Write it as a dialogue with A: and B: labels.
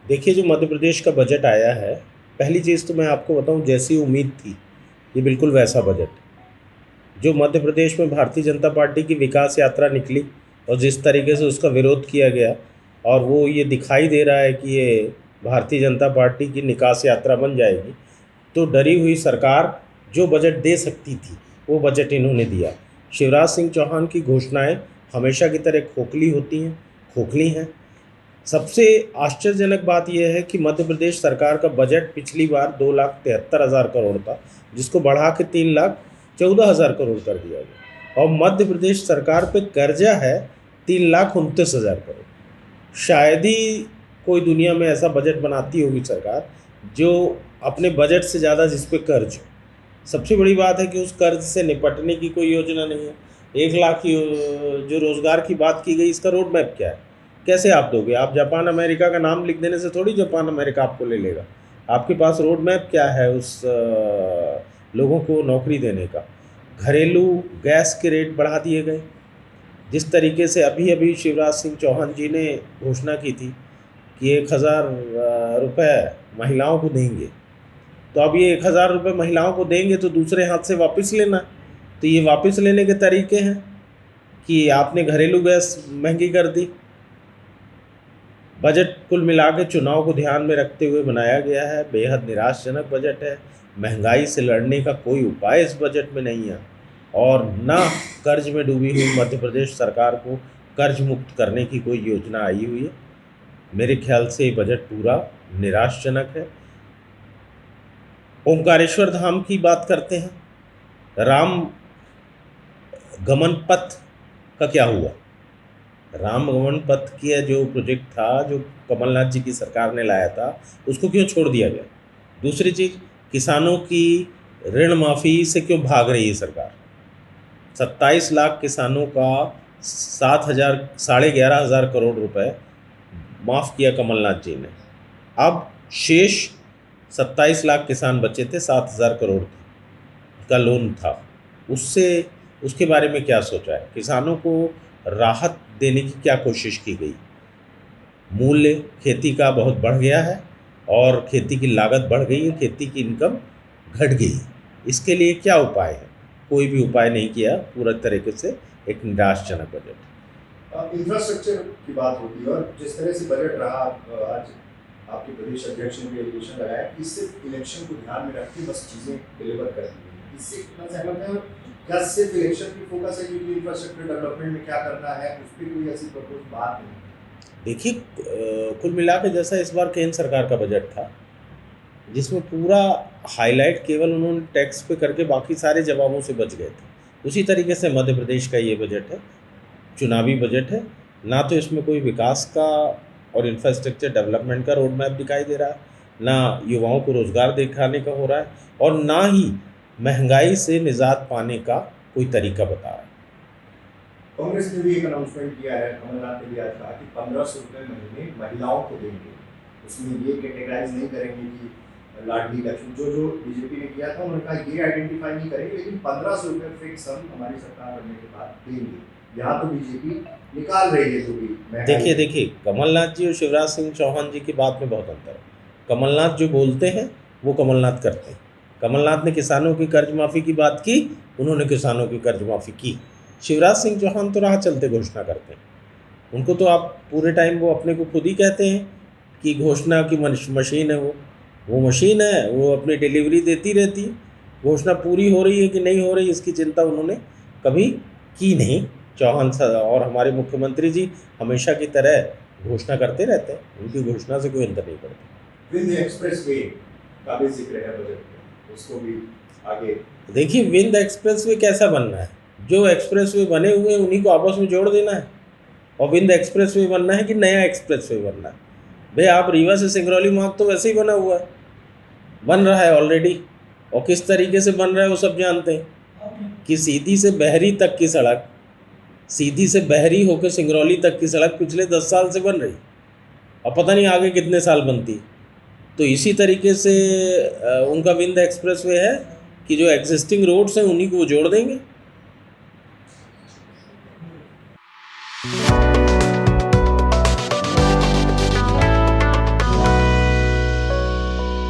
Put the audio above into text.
A: देखिए, जो मध्य प्रदेश का बजट आया है, पहली चीज़ तो मैं आपको बताऊं, जैसी उम्मीद थी ये बिल्कुल वैसा बजट। जो मध्य प्रदेश में भारतीय जनता पार्टी की विकास यात्रा निकली और जिस तरीके से उसका विरोध किया गया, और वो ये दिखाई दे रहा है कि ये भारतीय जनता पार्टी की निकास यात्रा बन जाएगी, तो डरी हुई सरकार जो बजट दे सकती थी वो बजट इन्होंने दिया। शिवराज सिंह चौहान की घोषणाएं हमेशा की तरह खोखली होती हैं, खोखली हैं। सबसे आश्चर्यजनक बात यह है कि मध्य प्रदेश सरकार का बजट पिछली बार 2,73,000 करोड़ था, जिसको बढ़ा के 3,14,000 करोड़ कर दिया गया, और मध्य प्रदेश सरकार पे कर्जा है 3,29,000 करोड़। शायद ही कोई दुनिया में ऐसा बजट बनाती होगी सरकार जो अपने बजट से ज़्यादा जिस पे कर्ज हो। सबसे बड़ी बात है कि उस कर्ज से निपटने की कोई योजना नहीं है। 1,00,000 की जो रोज़गार की बात की गई, इसका रोड मैप क्या है? कैसे आप दोगे? आप जापान अमेरिका का नाम लिख देने से थोड़ी जापान अमेरिका आपको ले लेगा। आपके पास रोड मैप क्या है उस लोगों को नौकरी देने का? घरेलू गैस के रेट बढ़ा दिए गए। जिस तरीके से अभी अभी शिवराज सिंह चौहान जी ने घोषणा की थी कि 1,000 रुपये महिलाओं को देंगे, तो अब ये 1,000 रुपये महिलाओं को देंगे तो दूसरे हाथ से वापस लेना। तो ये वापस लेने के तरीके हैं कि आपने घरेलू गैस महंगी कर दी। बजट कुल मिला के चुनाव को ध्यान में रखते हुए बनाया गया है। बेहद निराशाजनक बजट है। महंगाई से लड़ने का कोई उपाय इस बजट में नहीं है, और ना कर्ज में डूबी हुई मध्य प्रदेश सरकार को कर्ज मुक्त करने की कोई योजना आई हुई है। मेरे ख्याल से ये बजट पूरा निराशाजनक है। ओंकारेश्वर धाम की बात करते हैं, राम गमन पथ का क्या हुआ? राम गमन पथ की जो प्रोजेक्ट था, जो कमलनाथ जी की सरकार ने लाया था, उसको क्यों छोड़ दिया गया? दूसरी चीज़, किसानों की ऋण माफ़ी से क्यों भाग रही है सरकार? 27 लाख किसानों का 11,500 करोड़ रुपए माफ़ किया कमलनाथ जी ने। अब शेष 27 लाख किसान बचे थे, 7,000 करोड़ का लोन था, उसके बारे में क्या सोचा है? किसानों को राहत देने की क्या कोशिश की गई? मूल्य खेती का बहुत बढ़ गया है और खेती की लागत बढ़ गई है, खेती की इनकम घट गई है। इसके लिए क्या उपाय है? कोई भी उपाय नहीं किया। पूरा तरीके से एक निराशाजनक बजट।
B: इंफ्रास्ट्रक्चर की बात होती है, और जिस तरह से बजट रहा, आज आपके प्रदेश अध्यक्ष ने भी एलिगेशन लगाया कि सिर्फ इलेक्शन को ध्यान में रख के बस चीज़ें डिलीवर कर दी गई। इससे कितना सहमत है? क्या सिर्फ इलेक्शन की फोकस है, क्योंकि इंफ्रास्ट्रक्चर डेवलपमेंट में क्या करना है उस पर कोई ऐसी प्रपोज बात नहीं?
A: देखिए, कुल मिला के जैसा इस बार केंद्र सरकार का बजट था, जिसमें पूरा हाईलाइट केवल उन्होंने टैक्स पे करके बाकी सारे जवाबों से बच गए थे, उसी तरीके से मध्य प्रदेश का ये बजट है। चुनावी बजट है, ना तो इसमें कोई विकास का और इंफ्रास्ट्रक्चर डेवलपमेंट का रोड मैप दिखाई दे रहा है, ना युवाओं को रोज़गार दिखाने का हो रहा है, और ना ही महंगाई से निजात पाने का कोई तरीका बता रहा है।
B: कांग्रेस ने भी एक अनाउंसमेंट किया है, कमलनाथ ने भी आज कहा कि 1,500 रुपये महीने महिलाओं को देंगे। उसमें ये कैटेगराइज नहीं करेंगे कि लाडली लक्ष्मी, जो बीजेपी ने किया था उन्होंने कहा ये आइडेंटिफाई नहीं करेंगे, लेकिन 1,500 रुपये फिक्स हम हमारी सरकार बनने के बाद देंगे। यहाँ तो बीजेपी निकाल रही है जो भी।
A: देखिए, कमलनाथ जी और शिवराज सिंह चौहान जी की बात में बहुत अंतर है। कमलनाथ जो बोलते हैं वो कमलनाथ करते हैं। कमलनाथ ने किसानों की कर्ज माफ़ी की बात की, उन्होंने किसानों की कर्ज माफ़ी की। शिवराज सिंह चौहान तो राह चलते घोषणा करते हैं। उनको तो आप पूरे टाइम वो अपने को खुद ही कहते हैं कि घोषणा की मशीन है वो मशीन है, वो अपनी डिलीवरी देती रहती है। घोषणा पूरी हो रही है कि नहीं हो रही, इसकी चिंता उन्होंने कभी की नहीं। चौहान और हमारे मुख्यमंत्री जी हमेशा की तरह घोषणा करते रहते हैं, उनकी घोषणा से कोई अंतर नहीं पड़ता।
B: विंध्य एक्सप्रेसवे का भी जिक्र है बजट में, उसको भी आगे
A: देखिए, विंध्य एक्सप्रेसवे कैसा बनना है? जो एक्सप्रेसवे बने हुए हैं उन्हीं को आपस में जोड़ देना है, और विंध्य एक्सप्रेसवे बनना है कि नया एक्सप्रेसवे बनना है? भाई, आप रीवा से सिंगरौली मार्ग तो वैसे ही बना हुआ है, बन रहा है ऑलरेडी, और किस तरीके से बन रहा है वो सब जानते हैं कि सीधी से बहरी तक की सड़क, सीधी से बहरी होकर सिंगरौली तक की सड़क पिछले 10 साल से बन रही, और पता नहीं आगे कितने साल बनती। तो इसी तरीके से उनका विंध्य एक्सप्रेसवे है कि जो एग्जिस्टिंग रोड्स हैं उन्हीं को वो जोड़ देंगे।